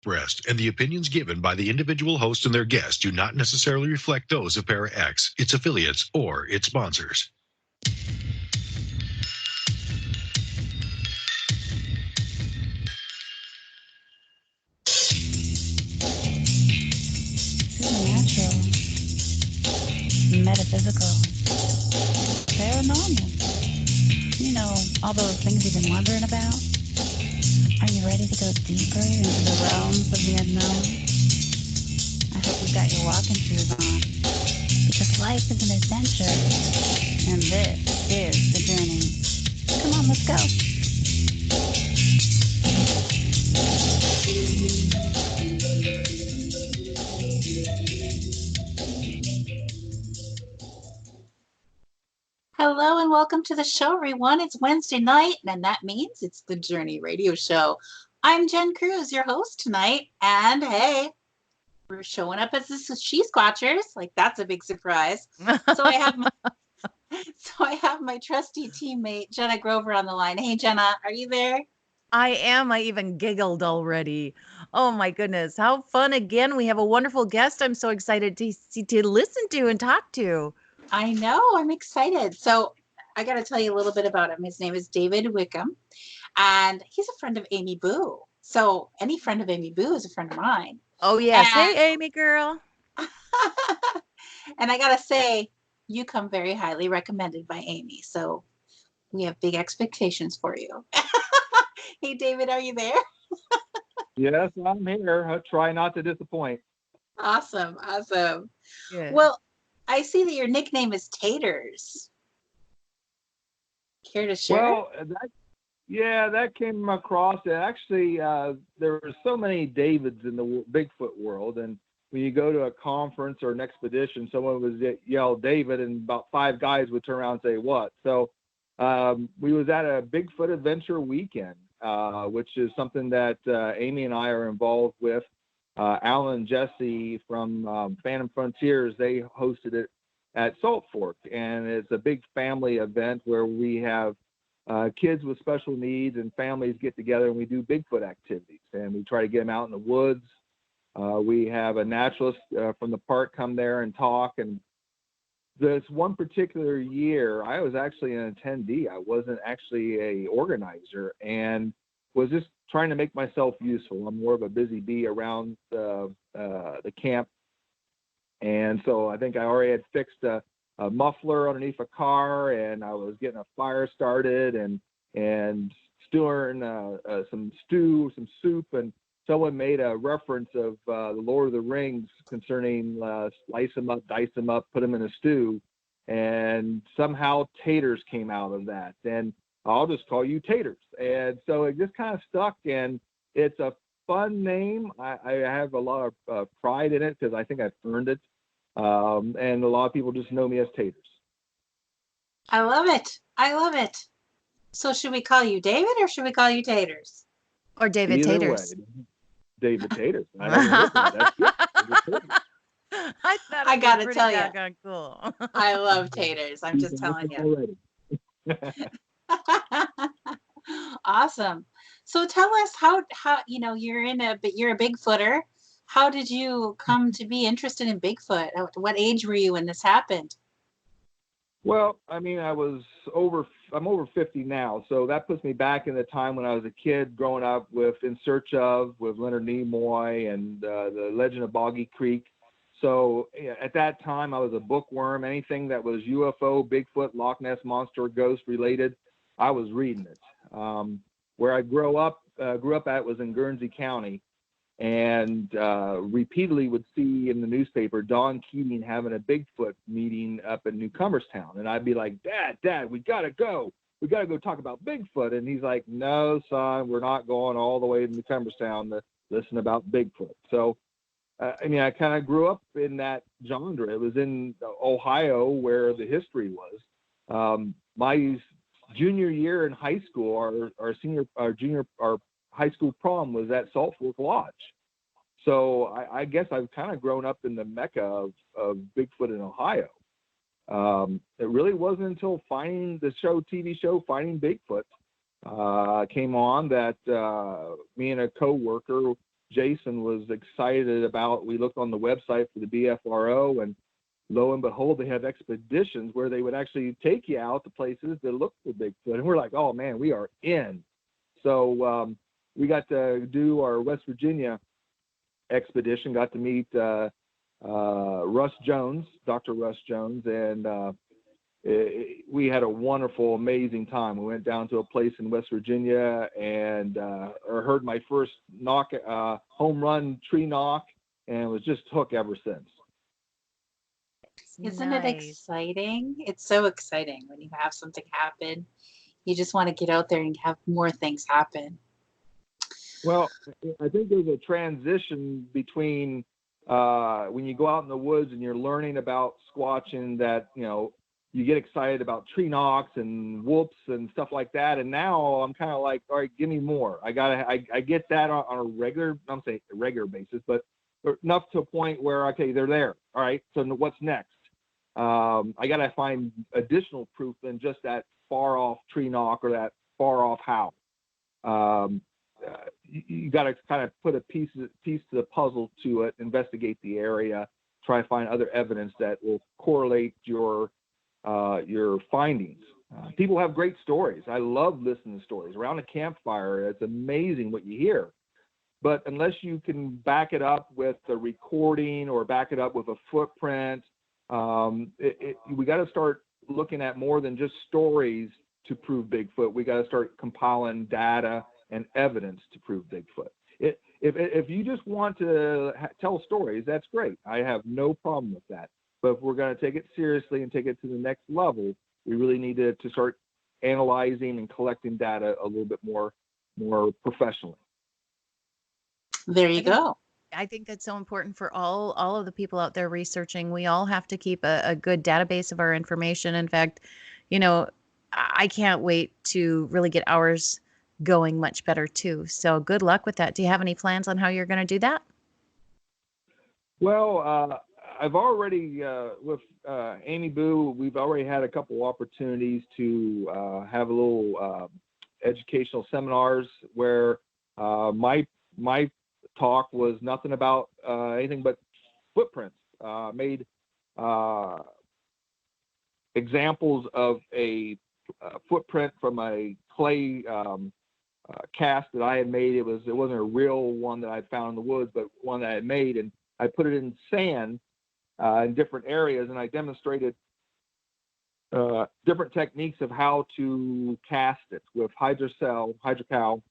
Breast, and the opinions given by the individual host and their guests do not necessarily reflect those of Para X, its affiliates, or its sponsors. Supernatural, metaphysical, paranormal. You know, all those things you've been wondering about? Are you ready to go deeper into the realms of the unknown? I hope you've got your walking shoes on, because life is an adventure, and this is the journey. Come on, let's go. Hello and welcome to the show, everyone. It's Wednesday night, and that means it's the Journey Radio Show. I'm Jen Cruz, your host tonight, and hey, we're showing up as the She-Squatchers. Like, that's a big surprise. So I have my trusty teammate Jenna Grover on the line. Hey, Jenna, are you there? I am. I even giggled already. Oh my goodness. How fun again. We have a wonderful guest I'm so excited to listen to and talk to. I know. I'm excited. So I got to tell you a little bit about him. His name is David Wickham, and he's a friend of Amy Boo. So any friend of Amy Boo is a friend of mine. Oh, yes. Hey, Amy girl. And I got to say, you come very highly recommended by Amy. So we have big expectations for you. Hey, David, are you there? Yes, I'm here. I try not to disappoint. Awesome. Yeah. Well, I see that your nickname is Taters. Care to share? Well, that came across. Actually, there were so many Davids in the Bigfoot world, and when you go to a conference or an expedition, someone would yell David, and about 5 guys would turn around and say what. So we was at a Bigfoot adventure weekend, which is something that Amy and I are involved with. Alan and Jesse from Phantom Frontiers, they hosted it at Salt Fork, and it's a big family event where we have kids with special needs and families get together, and we do Bigfoot activities, and we try to get them out in the woods. We have a naturalist from the park come there and talk. And this one particular year, I was actually an attendee. I wasn't actually a organizer, and was just trying to make myself useful. I'm more of a busy bee around the camp. And so I think I already had fixed a muffler underneath a car, and I was getting a fire started and stewing some soup, and someone made a reference of the Lord of the Rings concerning slice them up, dice them up, put them in a stew, and somehow taters came out of that. And I'll just call you Taters. And so it just kind of stuck, and it's a fun name. I have a lot of pride in it because I think I've earned it. And a lot of people just know me as Taters. I love it. So should we call you David or should we call you Taters? Or David Either Taters. way. David Taters. That's good. I gotta tell you, cool. I love taters. I'm just telling you. Awesome. So tell us how you're a Bigfooter. How did you come to be interested in Bigfoot? What age were you when this happened? Well, I mean, I'm over 50 now, so that puts me back in the time when I was a kid growing up with In Search Of, with Leonard Nimoy, and the Legend of Boggy Creek. So at that time, I was a bookworm. Anything that was UFO, Bigfoot, Loch Ness Monster, ghost related, I was reading it. Where I grew up at was in Guernsey County, and repeatedly would see in the newspaper Don Keating having a Bigfoot meeting up in Newcomerstown. And I'd be like, Dad, we gotta go talk about Bigfoot. And he's like, no, son, we're not going all the way to Newcomerstown to listen about Bigfoot. So, I kind of grew up in that genre. It was in Ohio where the history was. My junior year in high school, our high school prom was at Salt Fork Lodge. So I guess I've kind of grown up in the mecca of Bigfoot in Ohio. It really wasn't until finding the TV show Finding Bigfoot came on that me and a coworker, Jason was excited about. We looked on the website for the BFRO, and lo and behold, they have expeditions where they would actually take you out to places to look for Bigfoot. And we're like, oh man, we are in. So we got to do our West Virginia expedition, got to meet Russ Jones, Dr. Russ Jones, and we had a wonderful, amazing time. We went down to a place in West Virginia and heard my first home run tree knock, and was just hooked ever since. Isn't it exciting? It's so exciting when you have something happen. You just want to get out there and have more things happen. Well, I think there's a transition between when you go out in the woods and you're learning about squatching, that, you know, you get excited about tree knocks and whoops and stuff like that. And now I'm kind of like, all right, give me more. I get that on a regular, I'm saying a regular basis, but enough to a point where, okay, they're there. All right, so what's next? I got to find additional proof than just that far off tree knock or that far off howl. You got to kind of put a piece to the puzzle to it, investigate the area, try to find other evidence that will correlate your findings. People have great stories. I love listening to stories around a campfire. It's amazing what you hear. But unless you can back it up with a recording or back it up with a footprint, we got to start looking at more than just stories to prove Bigfoot. We got to start compiling data and evidence to prove Bigfoot. If you just want to tell stories, that's great. I have no problem with that. But if we're going to take it seriously and take it to the next level, we really need to start analyzing and collecting data a little bit more professionally. There you go. I think that's so important for all of the people out there researching. We all have to keep a good database of our information. In fact, you know, I can't wait to really get ours going much better too. So good luck with that. Do you have any plans on how you're going to do that? Well, I've already, with Amy Boo, we've already had a couple opportunities to have a little educational seminars where my talk was nothing about anything but footprints. Made examples of a footprint from a clay cast that I had made. It wasn't a real one that I found in the woods, but one that I had made, and I put it in sand in different areas, and I demonstrated different techniques of how to cast it with hydrocal.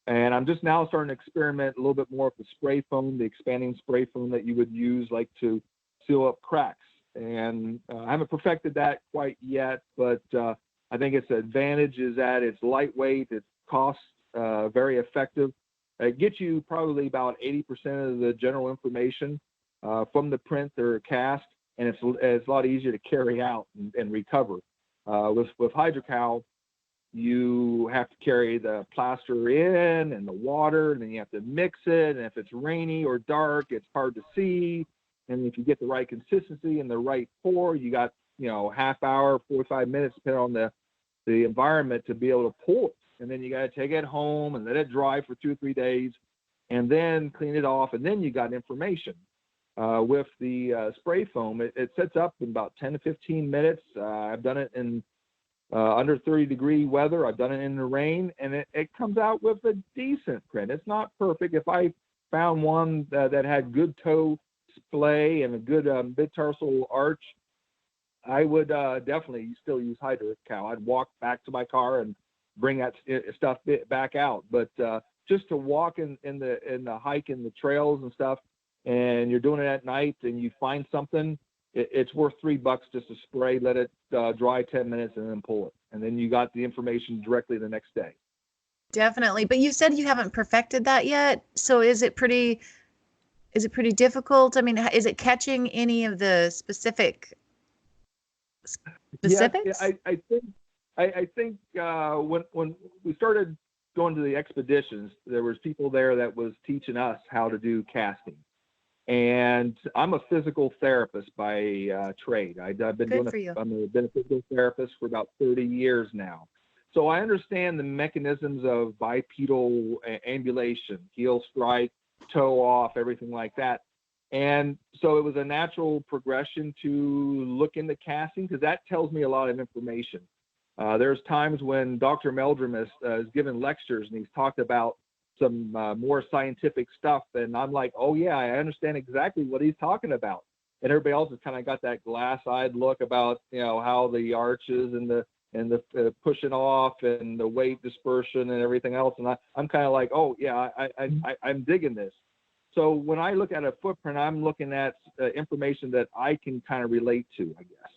And I'm just now starting to experiment a little bit more with the spray foam, the expanding spray foam that you would use like to seal up cracks. And I haven't perfected that quite yet, but I think its advantage is that it's lightweight, it's cost very effective. It gets you probably about 80% of the general information from the print or cast, and it's a lot easier to carry out and recover. With hydrocal, you have to carry the plaster in and the water, and then you have to mix it. And if it's rainy or dark, it's hard to see. And if you get the right consistency and the right pour, you got, half hour, 45 minutes, depending on the environment, to be able to pull it. And then you got to take it home and let it dry for 2 or 3 days, and then clean it off. And then you got information. With the spray foam, it sets up in about 10 to 15 minutes. I've done it in under 30-degree weather. I've done it in the rain, and it comes out with a decent print. It's not perfect. If I found one that had good toe splay and a good mid-tarsal arch, I would definitely still use hydrocal. I'd walk back to my car and bring that stuff back out. But just to walk in the hike in the trails and stuff, and you're doing it at night and you find something, it's worth $3 just to spray, let it dry 10 minutes, and then pull it. And then you got the information directly the next day. Definitely. But you said you haven't perfected that yet. So is it pretty difficult? I mean, is it catching any of the specifics? Yeah, I think when we started going to the expeditions, there was people there that was teaching us how to do casting. And I'm a physical therapist by trade. I've been I'm been a physical therapist for about 30 years now. So I understand the mechanisms of bipedal ambulation, heel strike, toe off, everything like that. And so it was a natural progression to look into casting, because that tells me a lot of information. There's times when Dr. Meldrum has given lectures and he's talked about some more scientific stuff, and I'm like, oh yeah, I understand exactly what he's talking about. And everybody else has kind of got that glass-eyed look about, you know, how the arches and the pushing off and the weight dispersion and everything else. And I'm kind of like, oh yeah, I'm digging this. So when I look at a footprint, I'm looking at information that I can kind of relate to, I guess.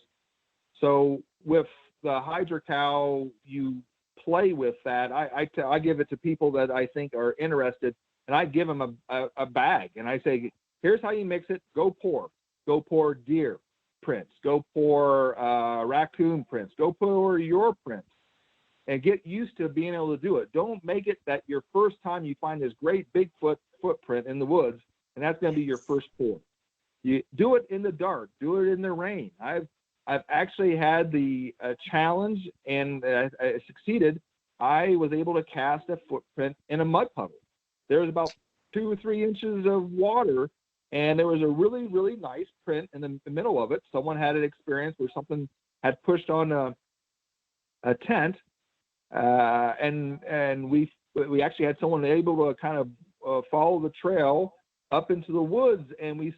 So with the Hydra cow, you play with that. I give it to people that I think are interested, and I give them a bag, and I say, here's how you mix it. Go pour deer prints, go pour raccoon prints, go pour your prints, and get used to being able to do it. Don't make it that your first time you find this great Bigfoot footprint in the woods, and that's going to be your first pour. You do it in the dark, do it in the rain. I've actually had the challenge, and I succeeded. I was able to cast a footprint in a mud puddle. There was about 2 or 3 inches of water, and there was a really, really nice print in the middle of it. Someone had an experience where something had pushed on a tent, and we actually had someone able to kind of follow the trail up into the woods, and we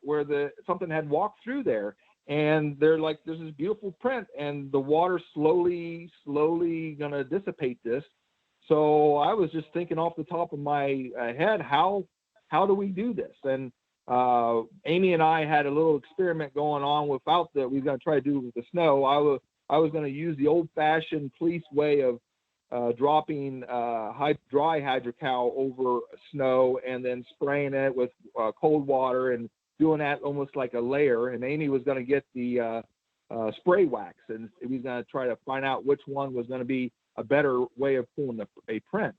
where something had walked through there. And they're like, there's this beautiful print, and the water slowly gonna dissipate this. So I was just thinking off the top of my head, how do we do this? And Amy and I had a little experiment going on without that. We were gonna try to do it with the snow. I was gonna use the old-fashioned police way of dropping dry hydrocal over snow and then spraying it with cold water and doing that almost like a layer. And Amy was going to get the spray wax, and we was going to try to find out which one was going to be a better way of pulling a print.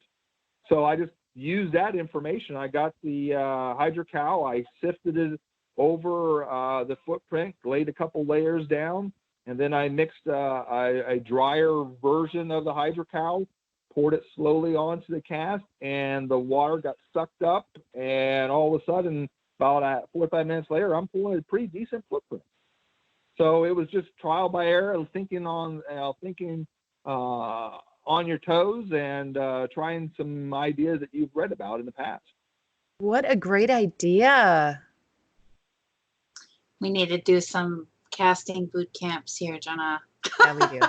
So I just used that information. I got the hydrocal, I sifted it over the footprint, laid a couple layers down, and then I mixed a drier version of the hydrocal, poured it slowly onto the cast, and the water got sucked up, and all of a sudden, about 45 minutes later, I'm pulling a pretty decent footprint. So it was just trial by error, thinking on your toes, and trying some ideas that you've read about in the past. What a great idea. We need to do some casting boot camps here, Jenna. Yeah, we do.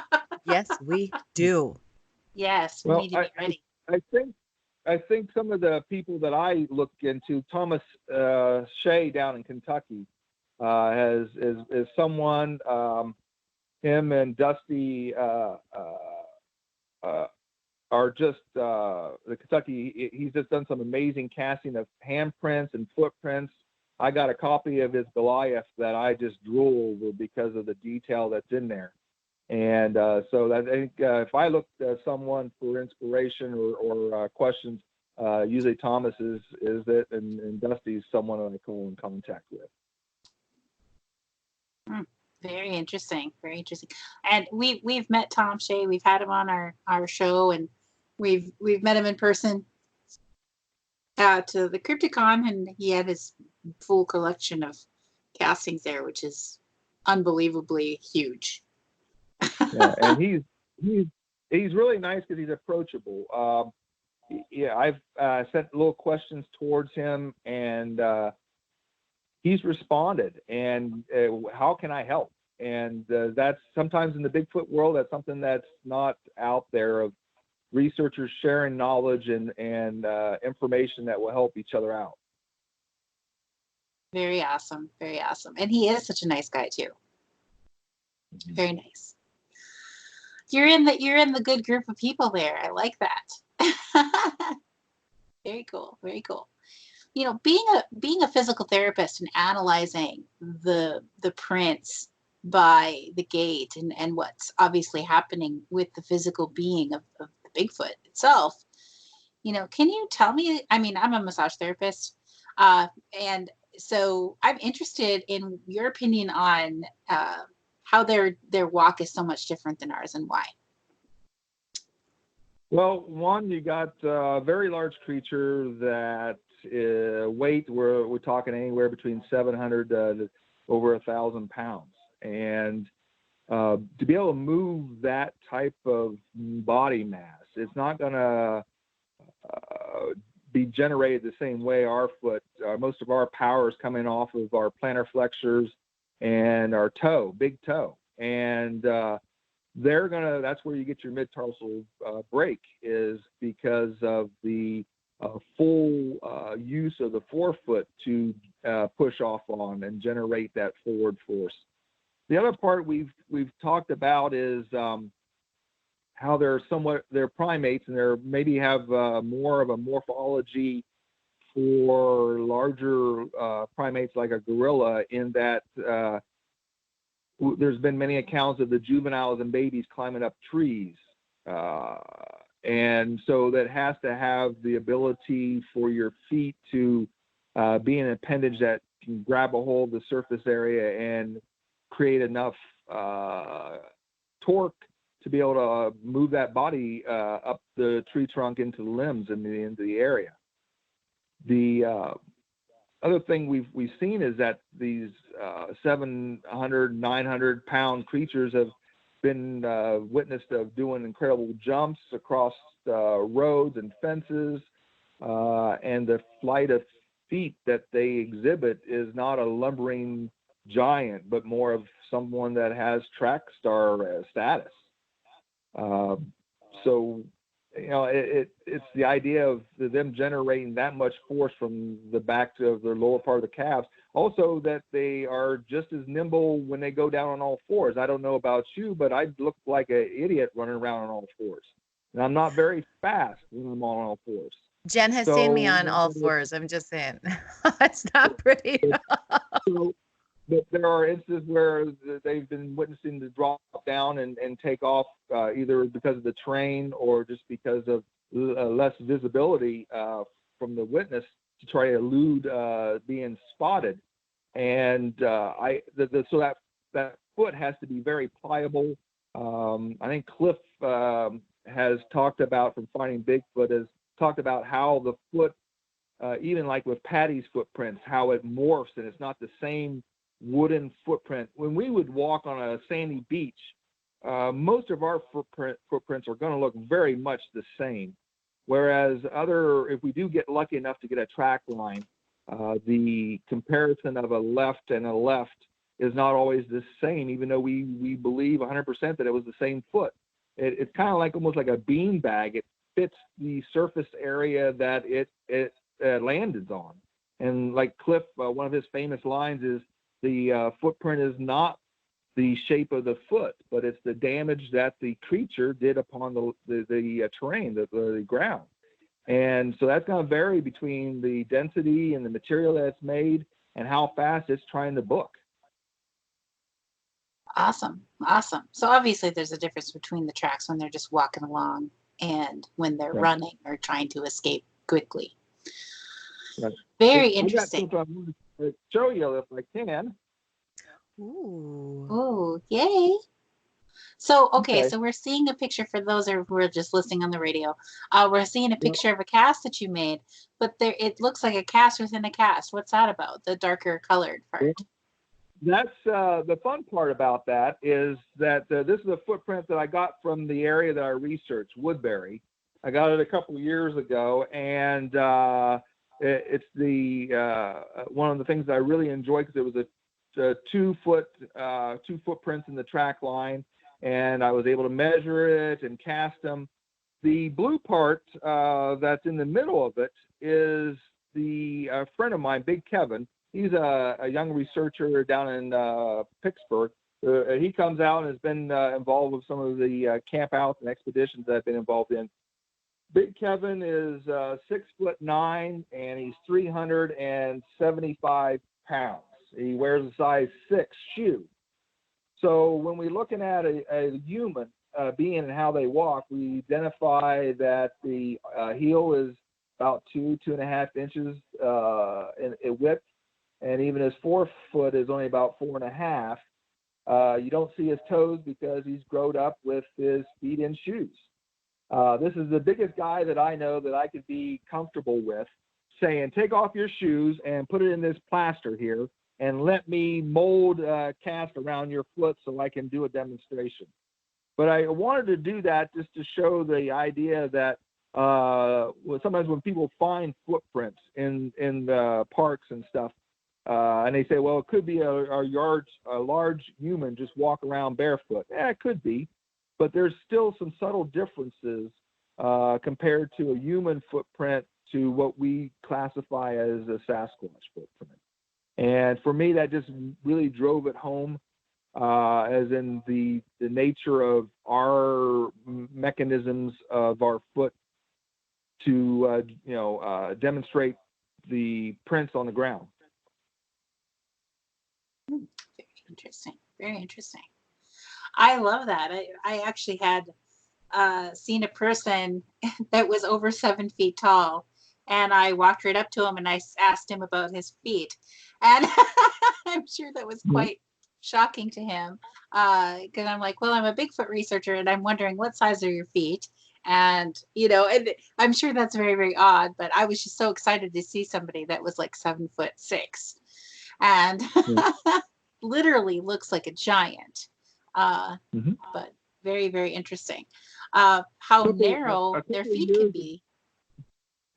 Yes, we do. Yes, we need to be ready. I think some of the people that I look into, Thomas Shea down in Kentucky, is someone. Him and Dusty are just the Kentucky. He's just done some amazing casting of handprints and footprints. I got a copy of his Goliath that I just drool over because of the detail that's in there. And so I think if I look at someone for inspiration or questions, usually Thomas is it, and Dusty's someone I go in contact with. Very interesting. Very interesting. And we've met Tom Shea. We've had him on our show, and we've met him in person to the Crypticon, and he had his full collection of castings there, which is unbelievably huge. Yeah, and he's really nice because he's approachable. Yeah, I've sent little questions towards him, and he's responded. And how can I help? And that's sometimes in the Bigfoot world, that's something that's not out there, of researchers sharing knowledge and information that will help each other out. Very awesome. Very awesome. And he is such a nice guy too. Mm-hmm. Very nice. You're in the good group of people there. I like that. Very cool. Very cool. You know, being a physical therapist and analyzing the prints by the gait and what's obviously happening with the physical being of the Bigfoot itself, you know, can you tell me, I mean, I'm a massage therapist, and so I'm interested in your opinion on how their walk is so much different than ours and why. Well, one, you got a very large creature that weight, we're talking anywhere between 700 to over 1,000 pounds. And to be able to move that type of body mass, it's not going to be generated the same way our foot. Most of our power is coming off of our plantar flexors and our toe, big toe. And that's where you get your mid-tarsal break, is because of the full use of the forefoot to push off on and generate that forward force. The other part we've talked about is how they're primates, and they're maybe have more of a morphology for larger primates like a gorilla, in that there's been many accounts of the juveniles and babies climbing up trees. And so that has to have the ability for your feet to be an appendage that can grab a hold of the surface area and create enough torque to be able to move that body up the tree trunk into the limbs and into the area. The other thing we've seen is that these 700, 900 pound creatures have been witnessed of doing incredible jumps across roads and fences, and the flight of feet that they exhibit is not a lumbering giant, but more of someone that has track star status. So, you know, it's the idea of them generating that much force from the back to the lower part of the calves. Also, that they are just as nimble when they go down on all fours. I don't know about you, but I look like an idiot running around on all fours. And I'm not very fast when I'm on all fours. Jen has seen me on all fours. I'm just saying. It's not pretty. But there are instances where they've been witnessing the drop down and take off, either because of the terrain or just because of less visibility from the witness, to try to elude being spotted. And so that foot has to be very pliable. I think Cliff has talked about, from Finding Bigfoot, has talked about how the foot, even like with Patty's footprints, how it morphs, and it's not the same wooden footprint. When we would walk on a sandy beach, most of our footprints are going to look very much the same. Whereas if we do get lucky enough to get a track line, the comparison of a left and a left is not always the same, even though we believe 100% that it was the same foot. It's kind of like almost like a bean bag. It fits the surface area that it landed on. And like Cliff, one of his famous lines is, the footprint is not the shape of the foot, but it's the damage that the creature did upon the terrain, the ground. And so that's going to vary between the density and the material that's made and how fast it's trying to book. Awesome. So obviously there's a difference between the tracks when they're just walking along and when they're running or trying to escape quickly. Right. Very interesting. Show you if I can. Ooh, yay. So, okay, so we're seeing a picture for those who are just listening on the radio. We're seeing a picture of a cast that you made, but it looks like a cast within a cast. What's that about, the darker colored part? That's the fun part about that, is that this is a footprint that I got from the area that I researched, Woodbury. I got it a couple of years ago, and it's one of the things that I really enjoyed, because it was a 2 footprints in the track line, and I was able to measure it and cast them. The blue part that's in the middle of it is a friend of mine, Big Kevin. He's a young researcher down in Pittsburgh. He comes out and has been involved with some of the campouts and expeditions that I've been involved in. Big Kevin is 6'9", and he's 375 pounds. He wears a size 6 shoe. So when we're looking at a human being and how they walk, we identify that the heel is about 2.5 inches in width, and even his forefoot is only about 4.5. You don't see his toes because he's grown up with his feet in shoes. This is the biggest guy that I know that I could be comfortable with, saying, take off your shoes and put it in this plaster here and let me mold cast around your foot so I can do a demonstration. But I wanted to do that just to show the idea that sometimes when people find footprints in parks and stuff, and they say, well, it could be a large human just walk around barefoot. Yeah, it could be, but there's still some subtle differences compared to a human footprint to what we classify as a Sasquatch footprint. And for me, that just really drove it home, as in the nature of our mechanisms of our foot to demonstrate the prints on the ground. Very interesting. Very interesting. I love that. I actually had seen a person that was over 7 feet tall, and I walked right up to him and I asked him about his feet, and I'm sure that was quite shocking to him, because I'm like, well, I'm a Bigfoot researcher and I'm wondering what size are your feet, and and I'm sure that's very, very odd, but I was just so excited to see somebody that was like 7'6", and literally looks like a giant, but very, very interesting. How narrow their feet can be.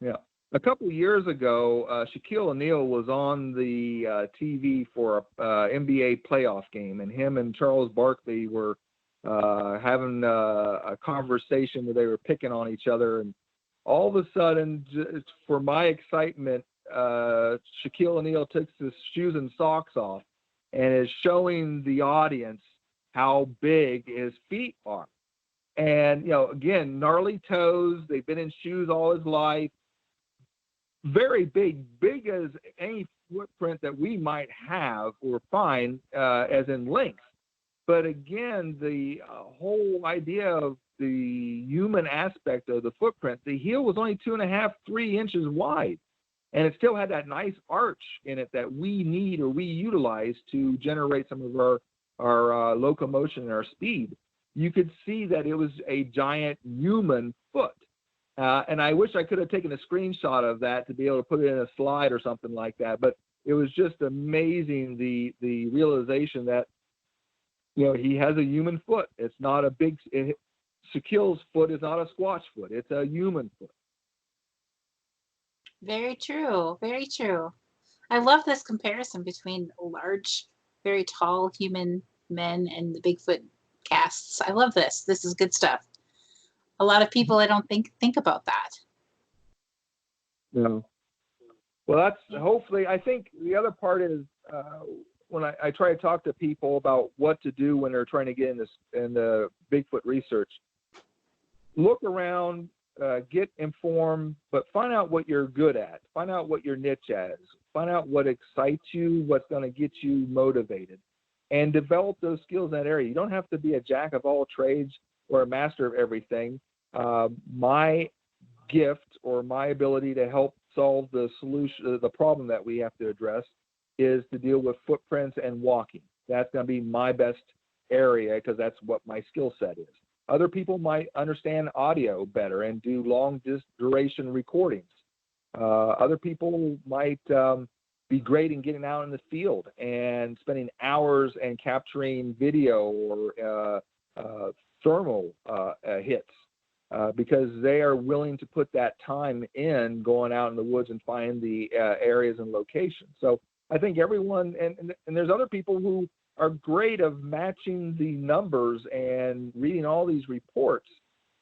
Yeah. A couple of years ago, Shaquille O'Neal was on the TV for a NBA playoff game, and him and Charles Barkley were having a conversation where they were picking on each other. And all of a sudden, just for my excitement, Shaquille O'Neal takes his shoes and socks off and is showing the audience how big his feet are. And, again, gnarly toes. They've been in shoes all his life. Very big as any footprint that we might have or find, as in length. But again, the whole idea of the human aspect of the footprint, the heel was only 2.5, 3 inches wide. And it still had that nice arch in it that we need or we utilize to generate some of our locomotion and our speed. You could see that it was a giant human foot. And I wish I could have taken a screenshot of that to be able to put it in a slide or something like that. But it was just amazing, the realization that, he has a human foot. It's not a Shaquille's foot is not a Squatch foot. It's a human foot. Very true. Very true. I love this comparison between large, very tall human men and the Bigfoot casts. I love this. This is good stuff. A lot of people, I don't think about that. No. Well, that's hopefully. I think the other part is when I try to talk to people about what to do when they're trying to get in the Bigfoot research. Look around, get informed, but find out what you're good at. Find out what your niche is. Find out what excites you, what's going to get you motivated, and develop those skills in that area. You don't have to be a jack of all trades or a master of everything. My gift or my ability to help solve the solution, the problem that we have to address, is to deal with footprints and walking. That's going to be my best area because that's what my skill set is. Other people might understand audio better and do long duration recordings. Other people might be great in getting out in the field and spending hours and capturing video or thermal hits because they are willing to put that time in going out in the woods and find the areas and locations. So I think everyone, and there's other people who are great of matching the numbers and reading all these reports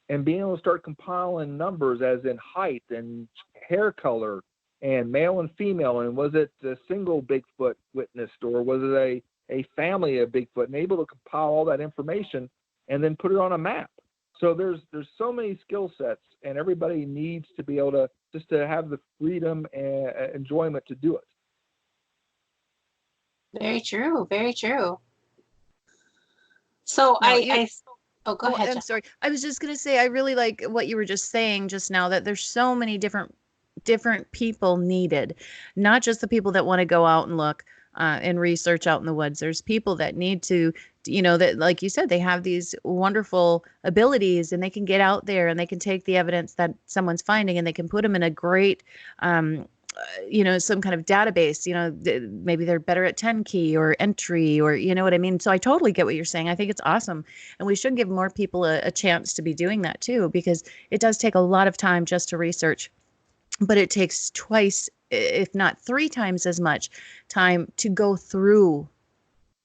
and being able to start compiling numbers as in height and hair color and male and female, and was it a single Bigfoot witnessed or was it a family of Bigfoot, and able to compile all that information and then put it on a map. So there's so many skill sets, and everybody needs to be able to just to have the freedom and enjoyment to do it. Very true. Very true. So Now, go ahead. I'm sorry. I was just gonna say I really like what you were just saying just now, that there's so many different people needed, not just the people that want to go out and look and research out in the woods. There's people that need to, that, like you said, they have these wonderful abilities and they can get out there and they can take the evidence that someone's finding and they can put them in a great some kind of database, maybe they're better at 10 key or entry, or you know what I mean? So I totally get what you're saying. I think it's awesome. And we should give more people a chance to be doing that too, because it does take a lot of time just to research, but it takes twice, if not three times as much time to go through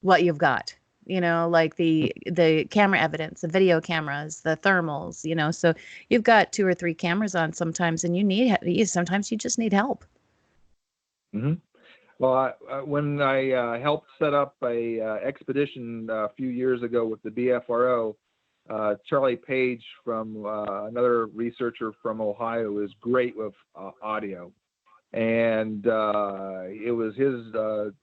what you've got, like the camera evidence, the video cameras, the thermals, so you've got 2 or 3 cameras on sometimes, and sometimes you just need help. Mm-hmm. Well, when I helped set up a expedition a few years ago with the BFRO, Charlie Page from another researcher from Ohio is great with audio. And it was his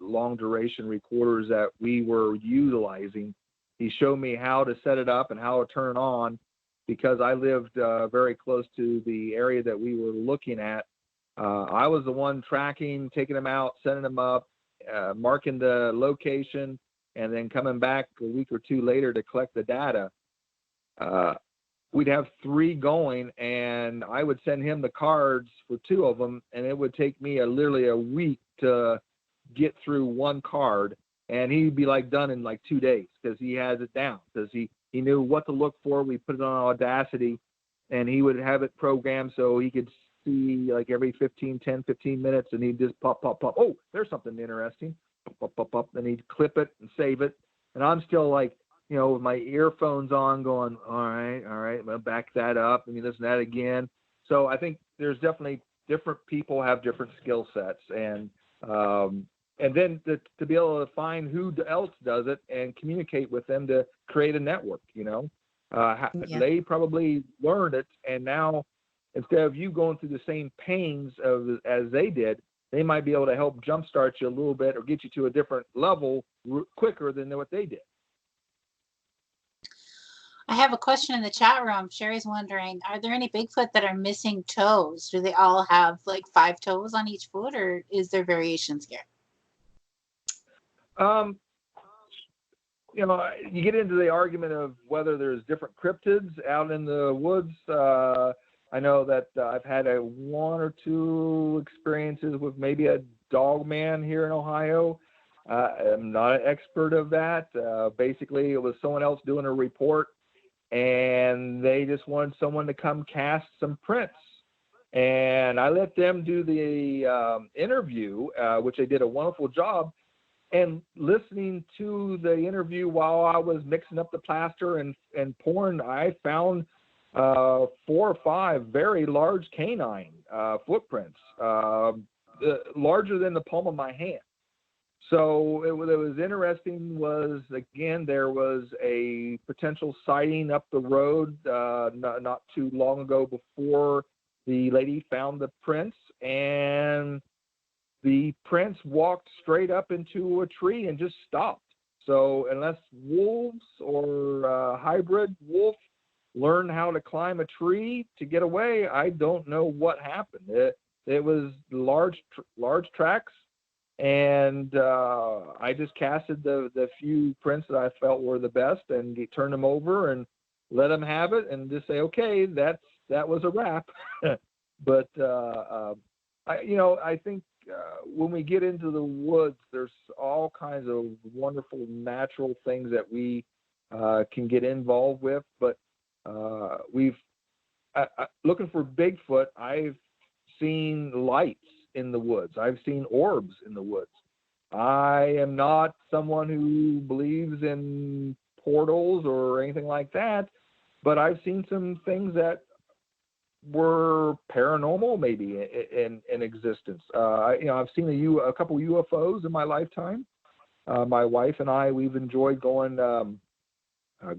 long duration recorders that we were utilizing. He showed me how to set it up and how to turn it on, because I lived very close to the area that we were looking at. I was the one tracking, taking them out, setting them up, marking the location, and then coming back a week or 2 later to collect the data. We'd have 3 going, and I would send him the cards for 2 of them, and it would take me literally a week to get through 1 card, and he'd be like done in like 2 days, because he has it down, because he knew what to look for. We put it on Audacity, and he would have it programmed so he could see like every 10, 15 minutes, and he'd just pop. Oh, there's something interesting. Pop. And he'd clip it and save it. And I'm still like, with my earphones on going, all right, well, back that up. I mean, listen to that again. So I think there's definitely different people have different skill sets. And then to be able to find who else does it and communicate with them to create a network, They probably learned it, and now instead of you going through the same pains as they did, they might be able to help jumpstart you a little bit or get you to a different level quicker than what they did. I have a question in the chat room. Sherry's wondering, are there any Bigfoot that are missing toes? Do they all have like 5 toes on each foot, or is there variations here? You get into the argument of whether there's different cryptids out in the woods. I know that I've had 1 or 2 experiences with maybe a dog man here in Ohio. I'm not an expert of that. Basically, it was someone else doing a report, and they just wanted someone to come cast some prints. And I let them do the interview, which they did a wonderful job. And listening to the interview while I was mixing up the plaster and pouring, I found 4 or 5 very large canine footprints, larger than the palm of my hand. So what was interesting was, again, there was a potential sighting up the road not too long ago before the lady found the prints, and the prints walked straight up into a tree and just stopped. So unless wolves or hybrid wolf learn how to climb a tree to get away, I don't know what happened. It was large tracks, and I just casted the few prints that I felt were the best and turned them over and let them have it and just say, okay, that was a wrap. But I think when we get into the woods, there's all kinds of wonderful natural things that we can get involved with. But looking for Bigfoot, I've seen lights in the woods. I've seen orbs in the woods. I am not someone who believes in portals or anything like that, but I've seen some things that were paranormal, maybe in existence. I've seen a couple UFOs in my lifetime. My wife and I, we've enjoyed going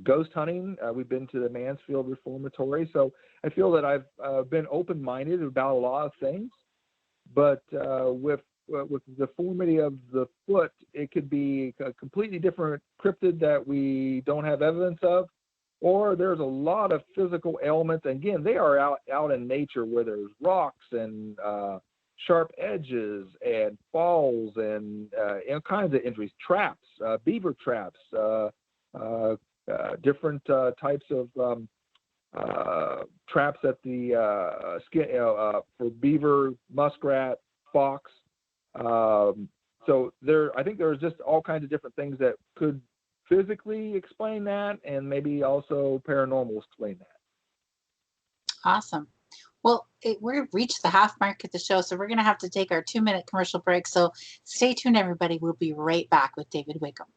ghost hunting. We've been to the Mansfield Reformatory, so I feel that I've been open-minded about a lot of things. But with the deformity of the foot, it could be a completely different cryptid that we don't have evidence of, or there's a lot of physical elements. And again, they are out in nature where there's rocks and sharp edges and falls and all kinds of injuries, traps, beaver traps, different types of traps at the skin for beaver, muskrat, fox. So I think there's just all kinds of different things that could physically explain that, and maybe also paranormal explain that. Awesome. Well, we've reached the half mark of the show, so we're going to have to take our 2-minute commercial break. So stay tuned, everybody. We'll be right back with David Wickham.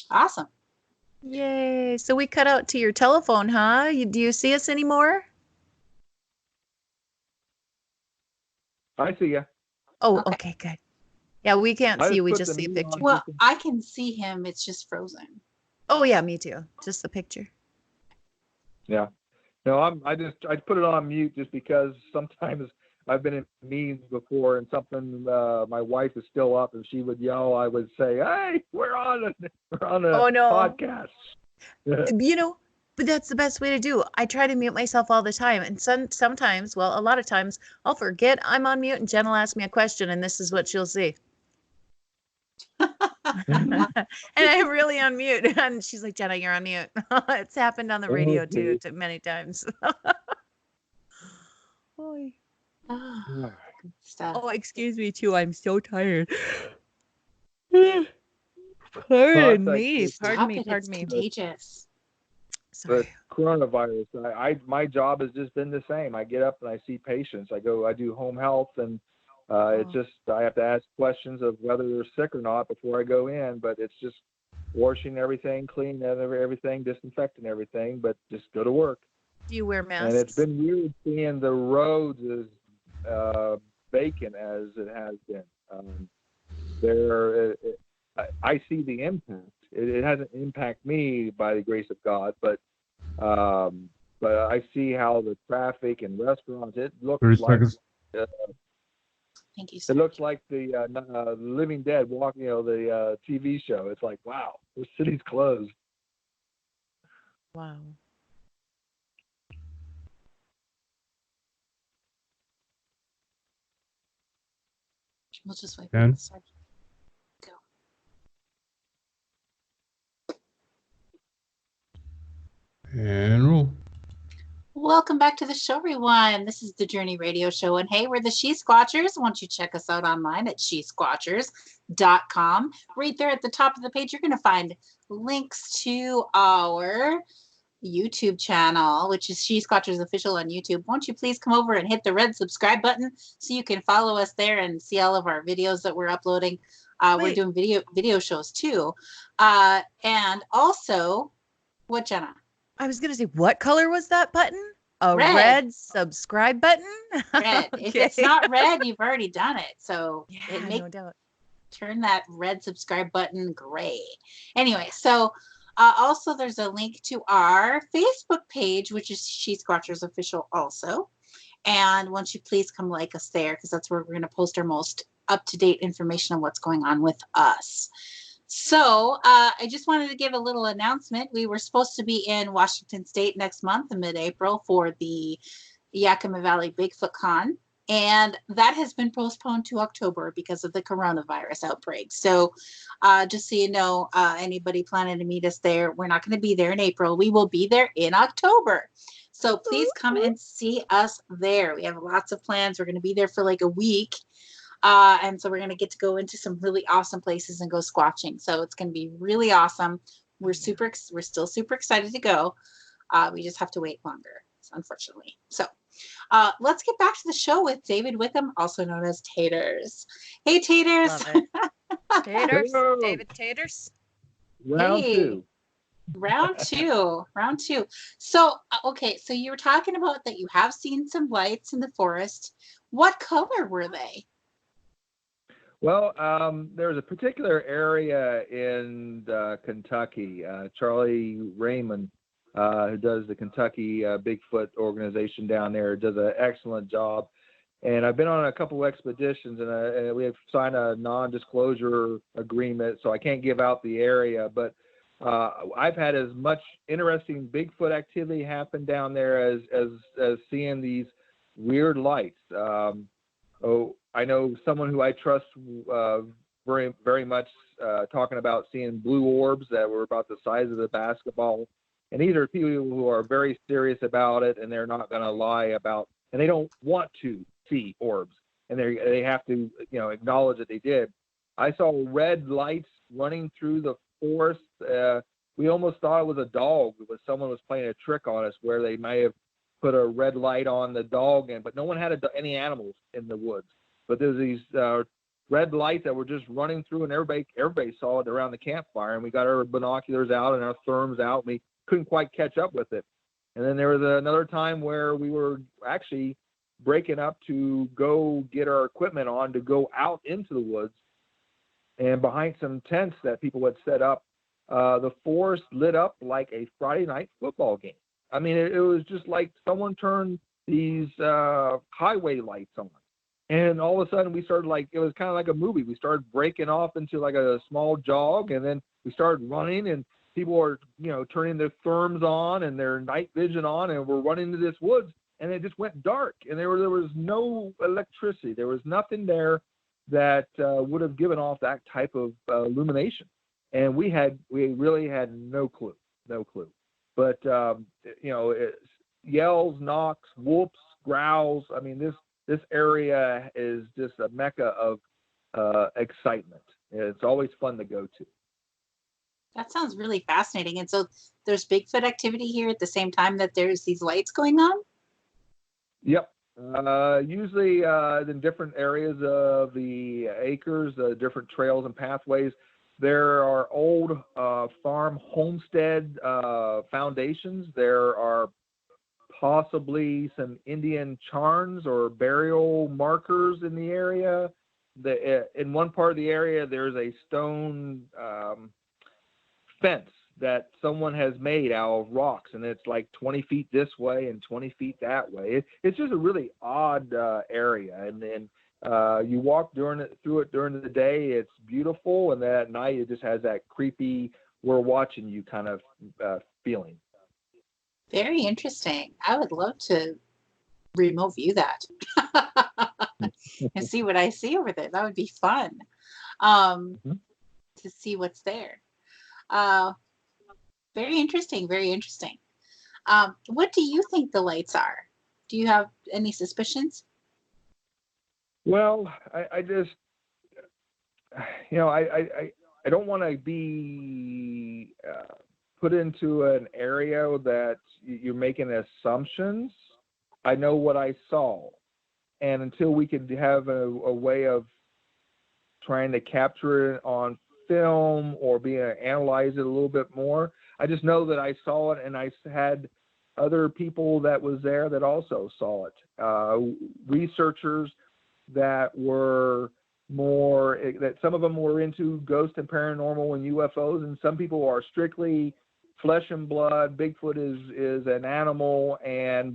Awesome. Yay. So we cut out to your telephone, huh? Do you see us anymore? I see ya. Oh, okay, good. Yeah, we can't see you. We just see a picture. Well, I can see him. It's just frozen. Oh, yeah, me too. Just the picture. Yeah. No, I put it on mute just because sometimes I've been in meetings before and something, my wife is still up and she would yell, I would say, hey, we're on a podcast. You know, but that's the best way to do. I try to mute myself all the time. And sometimes, well, a lot of times I'll forget I'm on mute and Jen will ask me a question and this is what she'll see. And I'm really on mute. And she's like, Jenna, you're on mute. It's happened on the radio too many times. Boy. Oh, good stuff. Oh, excuse me too. I'm so tired. Pardon me. It's contagious. Sorry. The coronavirus. My job has just been the same. I get up and I see patients. I do home health, and it's just I have to ask questions of whether they're sick or not before I go in. But it's just washing everything, cleaning everything, disinfecting everything. But just go to work. Do you wear masks? And it's been weird seeing the roads as vacant as it has been. I see the impact. It hasn't impacted me by the grace of God, but I see how the traffic and restaurants. It looks like. Thank you. It looks like the Living Dead walking. The TV show. It's like, wow, the city's closed. Wow. We'll just wait. Go. And roll. Welcome back to the show, everyone. This is the Journey Radio Show. And hey, we're the She-Squatchers. Why don't you check us out online at SheSquatchers.com. Right there at the top of the page, you're going to find links to our YouTube channel, which is She-Squatchers Official on YouTube. Won't you please come over and hit the red subscribe button so you can follow us there and see all of our videos that we're uploading. We're doing video shows too. And also, what, Jenna? I was going to say, what color was that button? A red subscribe button? Red. Okay. If it's not red, you've already done it. So no doubt. Turn that red subscribe button gray. Anyway, so also there's a link to our Facebook page, which is She-Squatchers Official also. And won't you please come like us there, because that's where we're going to post our most up-to-date information on what's going on with us. So I just wanted to give a little announcement. We were supposed to be in Washington State next month in mid-April for the Yakima Valley Bigfoot Con. And that has been postponed to October because of the coronavirus outbreak. So just so you know, anybody planning to meet us there, we're not going to be there in April. We will be there in October. So please come and see us there. We have lots of plans. We're going to be there for like a week. And so we're going to get to go into some really awesome places and go squatching. So it's going to be really awesome. We're still super excited to go. We just have to wait longer, unfortunately. So let's get back to the show with David Wickham, also known as Taters. Hey, Taters. Love it. Taters. Hello. David Taters. Round two. Round two. So, okay. So you were talking about that you have seen some lights in the forest. What color were they? Well, there's a particular area in Kentucky, Charlie Raymond, who does the Kentucky Bigfoot organization down there, does an excellent job. And I've been on a couple of expeditions, and we have signed a non-disclosure agreement, so I can't give out the area. But I've had as much interesting Bigfoot activity happen down there as seeing these weird lights. I know someone who I trust very much talking about seeing blue orbs that were about the size of the basketball And these are people who are very serious about it, and they're not going to lie about, and they don't want to see orbs, and they have to, acknowledge that they did. I saw red lights running through the forest. We almost thought it was a dog. It was someone was playing a trick on us, where they may have put a red light on the dog, but no one had any animals in the woods. But there's these red lights that were just running through, and everybody saw it around the campfire. And we got our binoculars out and our therms out, and we couldn't quite catch up with it. And then there was another time where we were actually breaking up to go get our equipment on to go out into the woods, and behind some tents that people had set up, the forest lit up like a Friday night football game. I mean, it was just like someone turned these highway lights on. And all of a sudden we started, it was kind of like a movie. We started breaking off into like a small jog, and then we started running, and people were, turning their therms on and their night vision on, and we're running into this woods, and it just went dark, and there was no electricity. There was nothing there that would have given off that type of illumination. And we really had no clue. But, yells, knocks, whoops, growls. I mean, this area is just a mecca of excitement. It's always fun to go to. That sounds really fascinating. And so there's Bigfoot activity here at the same time that there's these lights going on? Yep. Usually in different areas of the acres, different trails and pathways, there are old farm homestead foundations. There are possibly some Indian charns or burial markers in the area. In one part of the area, there's a stone fence that someone has made out of rocks, and it's like 20 feet this way and 20 feet that way. It's just a really odd area, and then you walk through it during the day, it's beautiful, and then at night it just has that creepy, we're watching you kind of feeling. Very interesting. I would love to remote view that and see what I see over there. That would be fun to see what's there. Very interesting. Very interesting. What do you think the lights are? Do you have any suspicions? Well, I just, I don't want to be put into an area that you're making assumptions. I know what I saw, and until we could have a way of trying to capture it on film or analyze it a little bit more, I just know that I saw it, and I had other people that was there that also saw it. Researchers that were more, that some of them were into ghost and paranormal and UFOs, and some people are strictly flesh and blood. Bigfoot is an animal,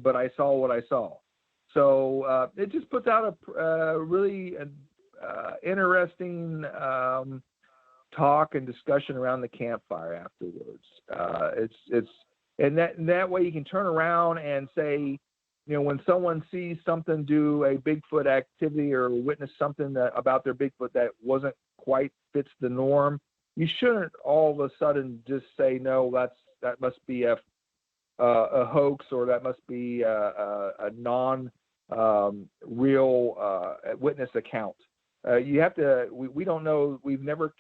but I saw what I saw. So it just puts out a really interesting talk and discussion around the campfire afterwards. And that way you can turn around and say, when someone sees something do a Bigfoot activity or witness something about their Bigfoot that wasn't quite fits the norm, you shouldn't all of a sudden just say, no, that must be a hoax, or that must be a non real witness account. You have to. We don't know. We've never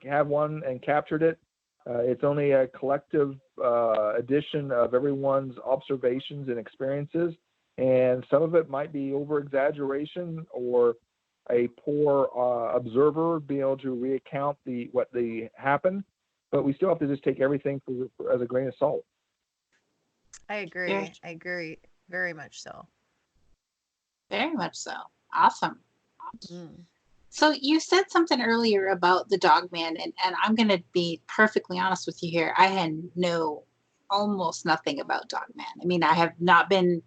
have one and captured it. It's only a collective addition of everyone's observations and experiences, and some of it might be over exaggeration or a poor observer being able to recount what happened. But we still have to just take everything as a grain of salt. I agree. Very, I agree. Very much so. very much so. Awesome. Mm. So you said something earlier about the Dogman, and I'm going to be perfectly honest with you here. I had almost nothing about Dogman. I mean, I have not been,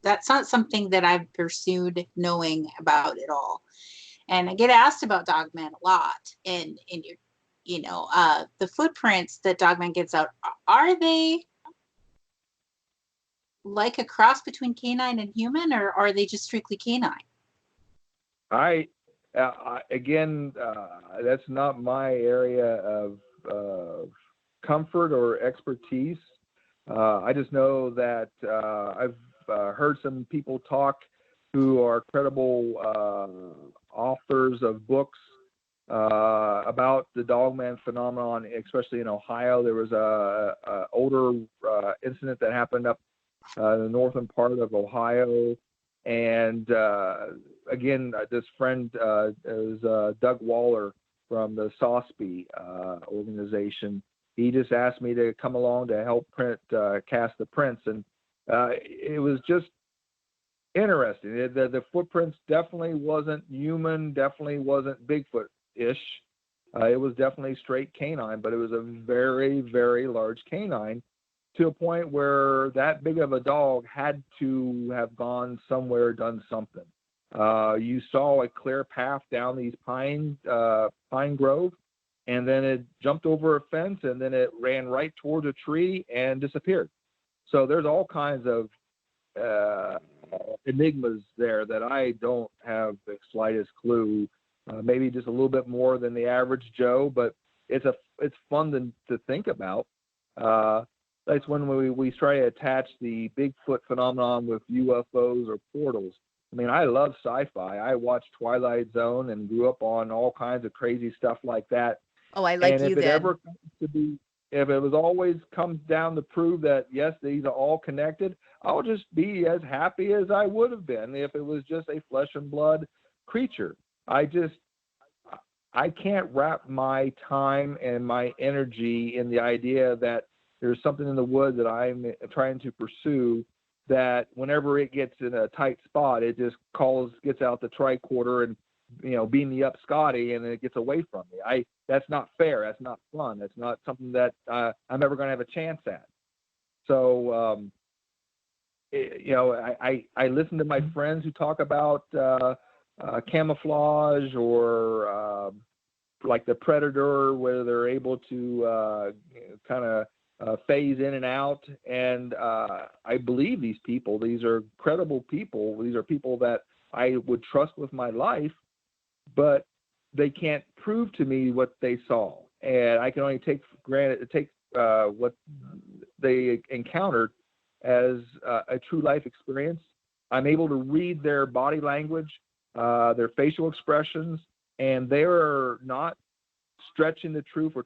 that's not something that I've pursued knowing about at all. And I get asked about Dogman a lot. And the footprints that Dogman gives out, are they like a cross between canine and human, or are they just strictly canine? Again, that's not my area of comfort or expertise. I just know that I've heard some people talk who are credible authors of books about the dogman phenomenon, especially in Ohio. There was a older incident that happened up in the northern part of Ohio. And again, this friend is Doug Waller from the SOSPI organization. He just asked me to come along to help cast the prints. And it was just interesting. The footprints definitely wasn't human, definitely wasn't Bigfoot-ish. It was definitely straight canine, but it was a very, very large canine, to a point where that big of a dog had to have gone somewhere, done something. You saw a clear path down these pine grove, and then it jumped over a fence, and then it ran right towards a tree and disappeared. So there's all kinds of enigmas there that I don't have the slightest clue. Maybe just a little bit more than the average Joe, but it's fun to think about. That's when we try to attach the Bigfoot phenomenon with UFOs or portals. I mean, I love sci-fi. I watched Twilight Zone and grew up on all kinds of crazy stuff like that. Oh, I like and you if it then. ever comes to be, if it was always comes down to prove that, yes, these are all connected, I'll just be as happy as I would have been if it was just a flesh and blood creature. I can't wrap my time and my energy in the idea that there's something in the woods that I'm trying to pursue, that whenever it gets in a tight spot, it just gets out the tricorder and, beam me up, Scotty, and it gets away from me. That's not fair. That's not fun. That's not something that I'm ever going to have a chance at. So, I listen to my friends who talk about camouflage or like the Predator, where they're able to kind of phase in and out. And I believe these people. These are credible people. These are people that I would trust with my life, but they can't prove to me what they saw. And I can only take what they encountered as a true life experience. I'm able to read their body language, their facial expressions, and they're not stretching the truth or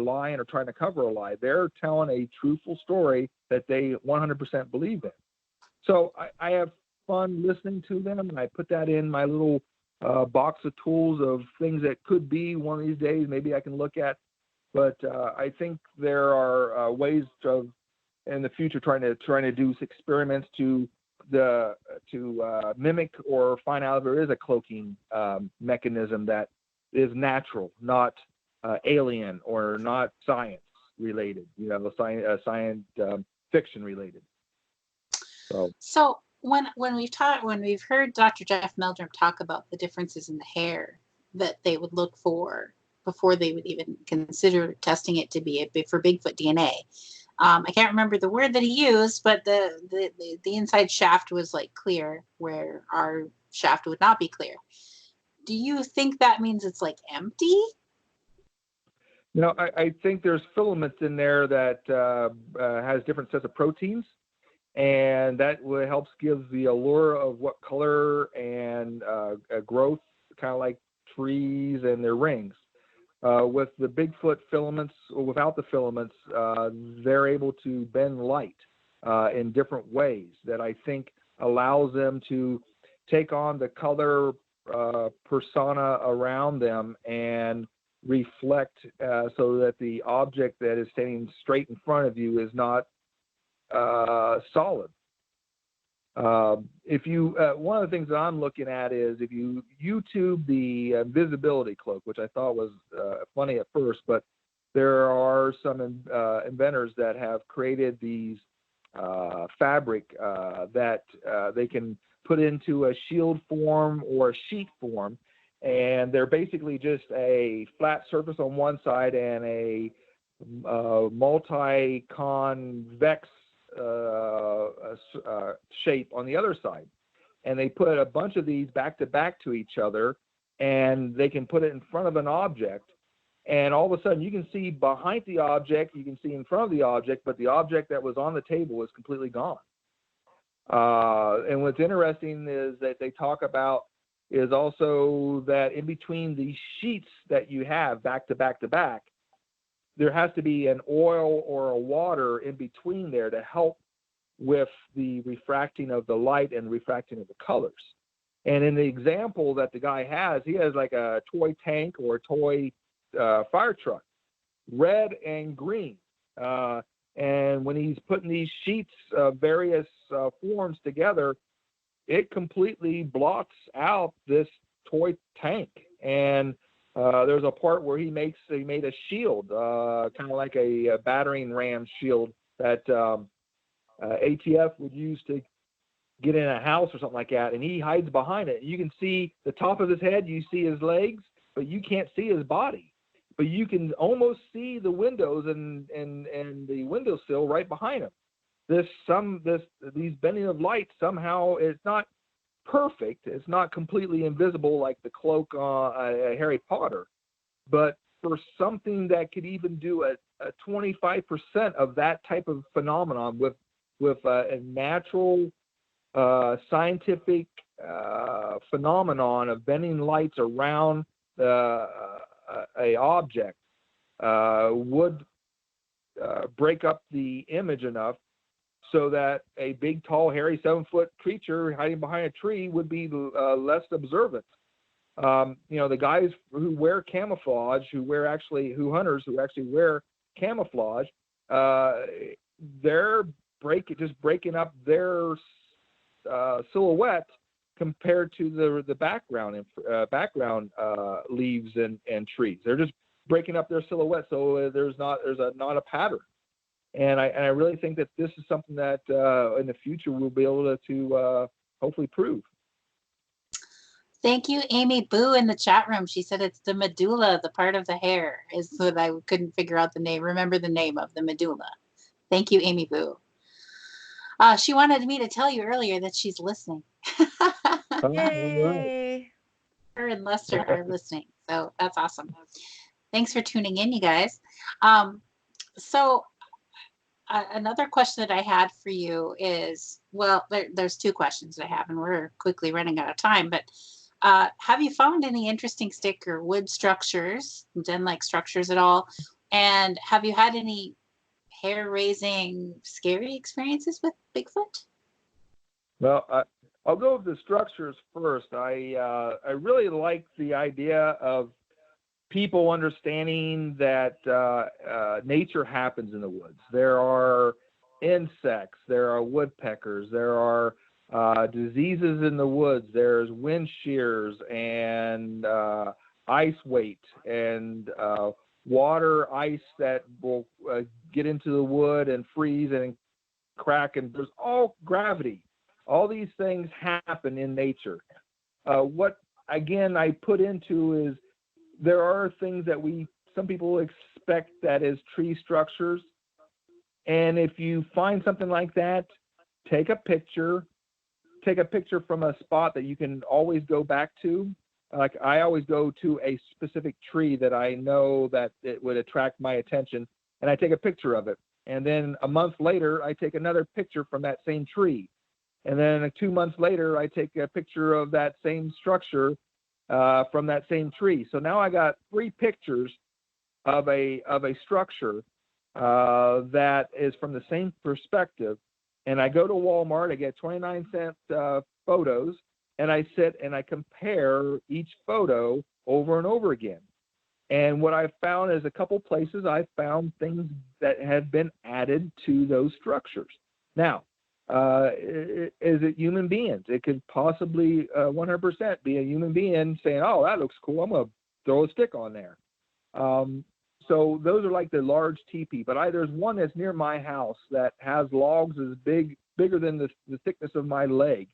lying or trying to cover a lie. They're telling a truthful story that they 100% believe in. So I have fun listening to them, and I put that in my little box of tools of things that could be one of these days maybe I can look at. But I think there are ways of in the future trying to do experiments to mimic or find out if there is a cloaking mechanism that is natural, not alien or not science related, science fiction related. So when we've heard Dr. Jeff Meldrum talk about the differences in the hair that they would look for before they would even consider testing it to be for Bigfoot DNA. I can't remember the word that he used, but the inside shaft was like clear, where our shaft would not be clear. Do you think that means it's like empty? I think there's filaments in there that has different sets of proteins, and that helps give the allure of what color and growth, kind of like trees and their rings. With the Bigfoot filaments, or without the filaments, they're able to bend light in different ways that I think allows them to take on the color persona around them and reflect so that the object that is standing straight in front of you is not solid. If you one of the things that I'm looking at is if you YouTube the Visibility Cloak, which I thought was funny at first, but there are some inventors that have created these fabric that they can put into a shield form or a sheet form, and they're basically just a flat surface on one side and a multi-convex shape on the other side. And they put a bunch of these back to each other, and they can put it in front of an object, And all of a sudden, you can see behind the object, you can see in front of the object, but the object that was on the table is completely gone. And what's interesting is that they talk about is also that in between the sheets that you have back to back to back, there has to be an oil or a water in between there to help with the refracting of the light and refracting of the colors. And in the example that the guy has, he has like a toy tank or a toy fire truck, red and green. And when he's putting these sheets of various forms together, it completely blots out this toy tank. And there's a part where he made a shield, kind of like a battering ram shield that ATF would use to get in a house or something like that. And he hides behind it. You can see the top of his head, you see his legs, but you can't see his body. But you can almost see the windows and the windowsill right behind him. These bending of light, somehow it's not perfect. It's not completely invisible like the cloak on Harry Potter, but for something that could even do a 25% of that type of phenomenon with a natural scientific phenomenon of bending lights around a object would break up the image enough so that a big, tall, hairy, 7-foot creature hiding behind a tree would be less observant. The guys who wear camouflage, hunters who actually wear camouflage, they're breaking up their silhouette compared to the background leaves and trees. They're just breaking up their silhouette, so there's not a pattern. And I really think that this is something that in the future we'll be able to hopefully prove. Thank you, Amy Boo, in the chat room. She said it's the medulla, the part of the hair, is what I couldn't figure out the name. Remember the name of the medulla. Thank you, Amy Boo. She wanted me to tell you earlier that she's listening. Yay! Her and Lester are listening, so that's awesome. Thanks for tuning in, you guys. Another question that I had for you is, well, there's two questions I have, and we're quickly running out of time, but have you found any interesting stick or wood structures, den-like structures at all? And have you had any hair-raising, scary experiences with Bigfoot? Well, I'll go with the structures first. I really like the idea of people understanding that nature happens in the woods. There are insects, there are woodpeckers, there are diseases in the woods, there's wind shears and ice weight and water ice that will get into the wood and freeze and crack, and there's all gravity. All these things happen in nature. What, again, I put into is there are things that some people expect that is tree structures. And if you find something like that, take a picture from a spot that you can always go back to. Like I always go to a specific tree that I know that it would attract my attention, and I take a picture of it. And then a month later, I take another picture from that same tree. And then 2 months later, I take a picture of that same structure from that same tree. So now I got 3 pictures of a structure that is from the same perspective. And I go to Walmart, I get 29-cent photos, and I sit and I compare each photo over and over again. And what I've found is a couple places I've found things that have been added to those structures. Now, is it human beings? It could possibly 100% be a human being saying, oh, that looks cool, I'm going to throw a stick on there. So those are like the large teepee. But there's one that's near my house that has logs as bigger than the thickness of my leg.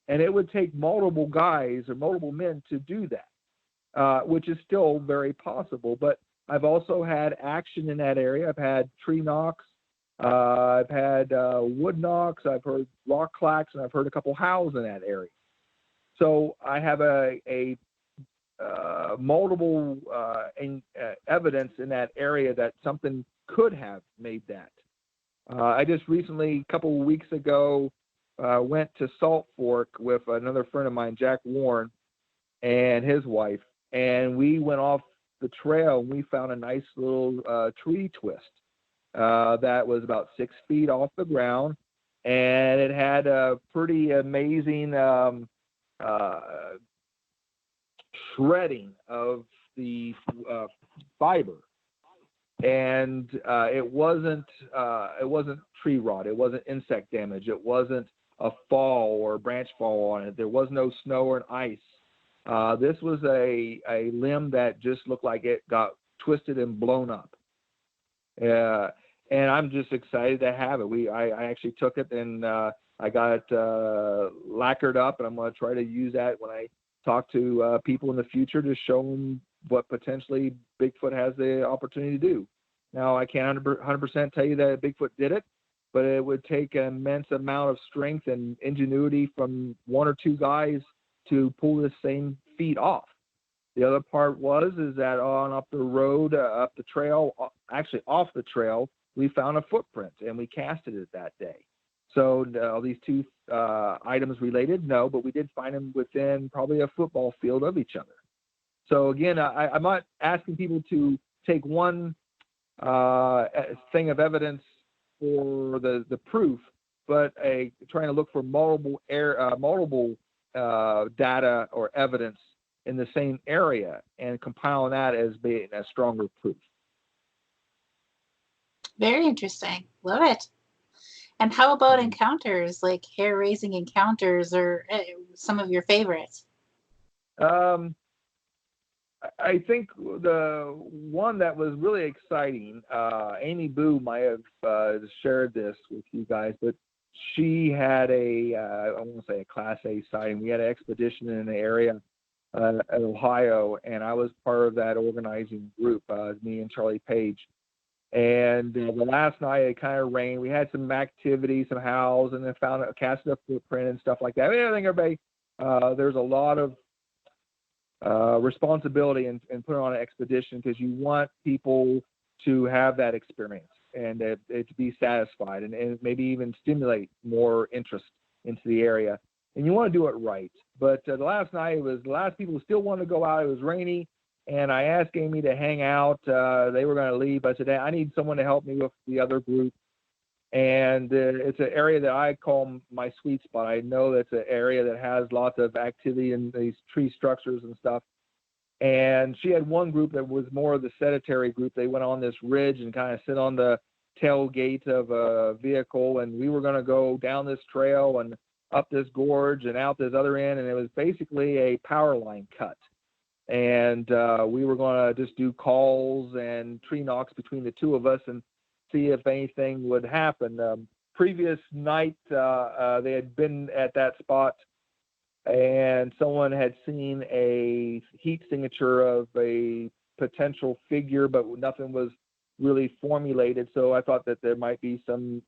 And it would take multiple guys or multiple men to do that, which is still very possible. But I've also had action in that area. I've had tree knocks. I've had wood knocks, I've heard rock clacks, and I've heard a couple howls in that area. So I have a multiple evidence in that area that something could have made that. I just recently, a couple of weeks ago, went to Salt Fork with another friend of mine, Jack Warren, and his wife, and we went off the trail and we found a nice little tree twist that was about 6 feet off the ground, and it had a pretty amazing shredding of the fiber, and it wasn't tree rot, it wasn't insect damage, it wasn't a fall or branch fall on it, there was no snow or ice. This was a limb that just looked like it got twisted and blown up. And I'm just excited to have it. I actually took it and I got it lacquered up, and I'm going to try to use that when I talk to people in the future to show them what potentially Bigfoot has the opportunity to do. Now, I can't 100% tell you that Bigfoot did it, but it would take an immense amount of strength and ingenuity from one or two guys to pull this same feat off. The other part is that on up the road, up the trail, actually off the trail, we found a footprint and we casted it that day. So are these two items related? No, but we did find them within probably a football field of each other. So again, I'm not asking people to take one thing of evidence for the proof, but trying to look for multiple data or evidence in the same area and compiling that as being a stronger proof. Very interesting. Love it. And how about encounters, like hair-raising encounters, or some of your favorites? I think the one that was really exciting, Amy Boo might have shared this with you guys, but she had I won't say a Class A sighting. We had an expedition in the area at Ohio, and I was part of that organizing group, me and Charlie Page. And the last night it kind of rained. We had some activity, some howls, and then casted a footprint and stuff like that. I think everybody, there's a lot of responsibility in putting on an expedition, because you want people to have that experience and to be satisfied and maybe even stimulate more interest into the area. And you want to do it right. But the last night, it was the last people who still wanted to go out. It was rainy, and I asked Amy to hang out. They were going to leave. I said, hey, I need someone to help me with the other group. And it's an area that I call my sweet spot. I know that's an area that has lots of activity in these tree structures and stuff. And she had one group that was more of the sedentary group. They went on this ridge and kind of sit on the tailgate of a vehicle, and we were going to go down this trail and up this gorge and out this other end, and it was basically a power line cut. And we were going to just do calls and tree knocks between the two of us and see if anything would happen. Previous night, they had been at that spot, and someone had seen a heat signature of a potential figure, but nothing was really formulated. So I thought that there might be some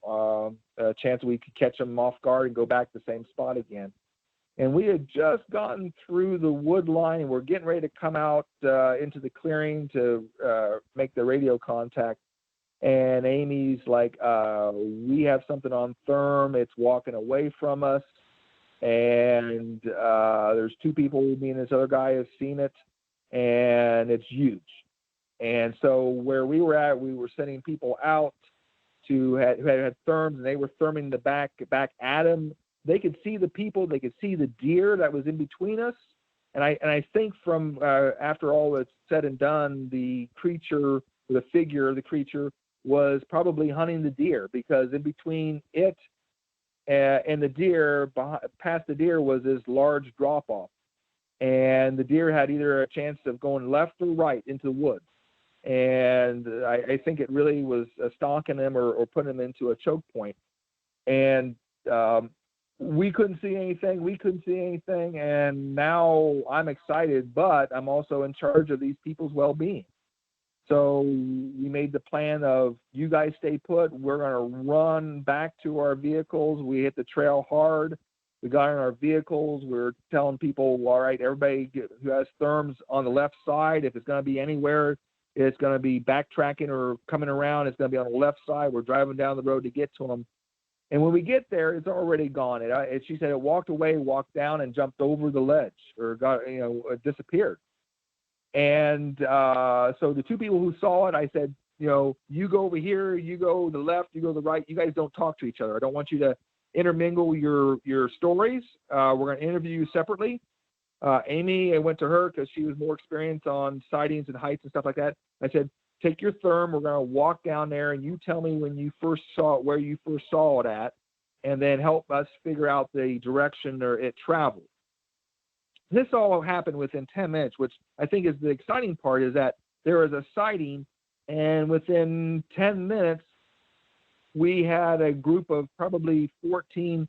chance we could catch them off guard and go back to the same spot again. And we had just gotten through the wood line, and we're getting ready to come out into the clearing to make the radio contact. And Amy's like, we have something on therm. It's walking away from us. And there's two people, me and this other guy, have seen it, and it's huge. And so where we were at, we were sending people out who had therms, and they were therming the back at them. They could see the people, they could see the deer that was in between us. And I think from after all that's said and done, the creature, the figure of the creature, was probably hunting the deer, because in between it and the deer, past the deer, was this large drop off, and the deer had either a chance of going left or right into the woods. And I think it really was stalking them or putting them into a choke point. And we couldn't see anything. And now I'm excited, but I'm also in charge of these people's well-being. So we made the plan of, you guys stay put. We're going to run back to our vehicles. We hit the trail hard. We got in our vehicles. We're telling people, all right, everybody who has therms on the left side, if it's going to be anywhere, it's going to be backtracking or coming around, it's going to be on the left side. We're driving down the road to get to them. And when we get there, it's already gone. She said it walked away, walked down, and jumped over the ledge, or disappeared. And so the two people who saw it, I said, you go over here, you go to the left, you go to the right. You guys don't talk to each other. I don't want you to intermingle your stories. We're going to interview you separately. Amy, I went to her because she was more experienced on sightings and heights and stuff like that. I said, take your therm. We're going to walk down there, and you tell me when you first saw it, where you first saw it at, and then help us figure out the direction it traveled. This all happened within 10 minutes, which I think is the exciting part, is that there was a sighting, and within 10 minutes, we had a group of probably 14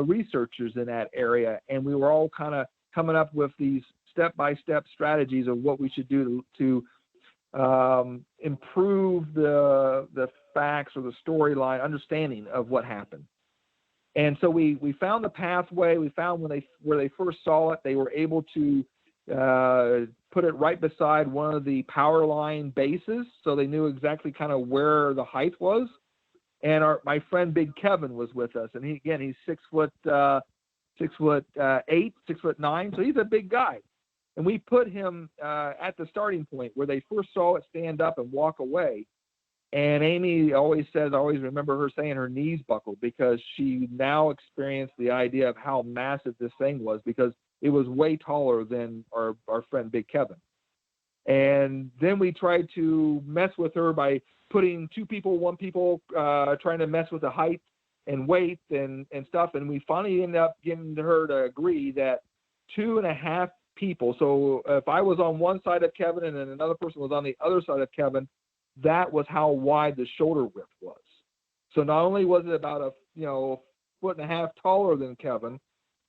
researchers in that area, and we were all kind of coming up with these step-by-step strategies of what we should do to improve the facts or the storyline understanding of what happened. And so we found the pathway. We found where they first saw it. They were able to put it right beside one of the power line bases, so they knew exactly kind of where the height was. And my friend Big Kevin was with us, and he's 6'8", 6'9", so he's a big guy. And we put him at the starting point where they first saw it stand up and walk away. And Amy always says, I always remember her saying her knees buckled, because she now experienced the idea of how massive this thing was, because it was way taller than our friend Big Kevin. And then we tried to mess with her by putting one people trying to mess with the height and weight and stuff. And we finally ended up getting her to agree that 2.5 people. So if I was on one side of Kevin and then another person was on the other side of Kevin, that was how wide the shoulder width was. So not only was it about a 1.5 foot taller than Kevin,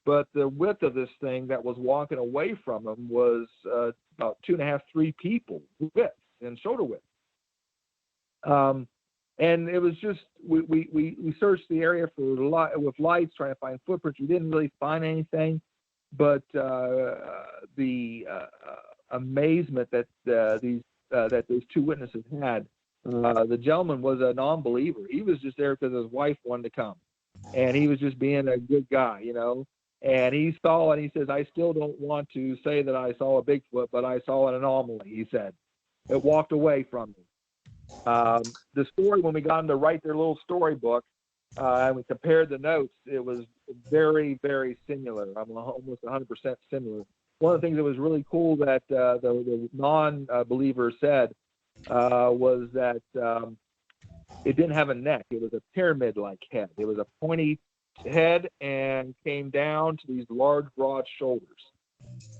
but the width of this thing that was walking away from him was about 2.5, 3 people width and shoulder width. And it was just, we searched the area with lights, trying to find footprints. We didn't really find anything, but the amazement that those two witnesses had. The gentleman was a non-believer. He was just there because his wife wanted to come, and he was just being a good guy, And he saw, and he says, I still don't want to say that I saw a Bigfoot, but I saw an anomaly, he said. It walked away from me. The story, when we got him to write their little storybook, and we compared the notes, it was very, very similar. I'm almost 100% similar. One of the things that was really cool that the non-believer said was that it didn't have a neck. It was a pyramid-like head. It was a pointy head and came down to these large, broad shoulders.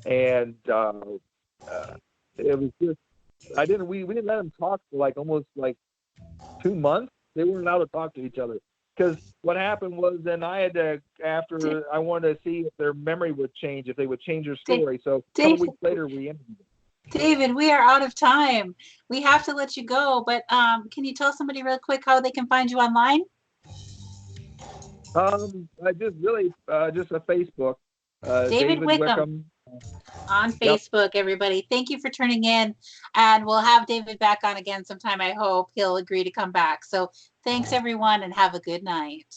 And it was just, we didn't let them talk for almost 2 months. They weren't allowed to talk to each other. Because what happened was then I had to, after I wanted to see if their memory would change, if they would change their story. So a couple weeks later, we interviewed them. David, we are out of time. We have to let you go, but can you tell somebody real quick how they can find you online? Just a Facebook. David Wickham. On Facebook, yep. Everybody. Thank you for tuning in, and we'll have David back on again sometime. I hope he'll agree to come back. So thanks, everyone, and have a good night.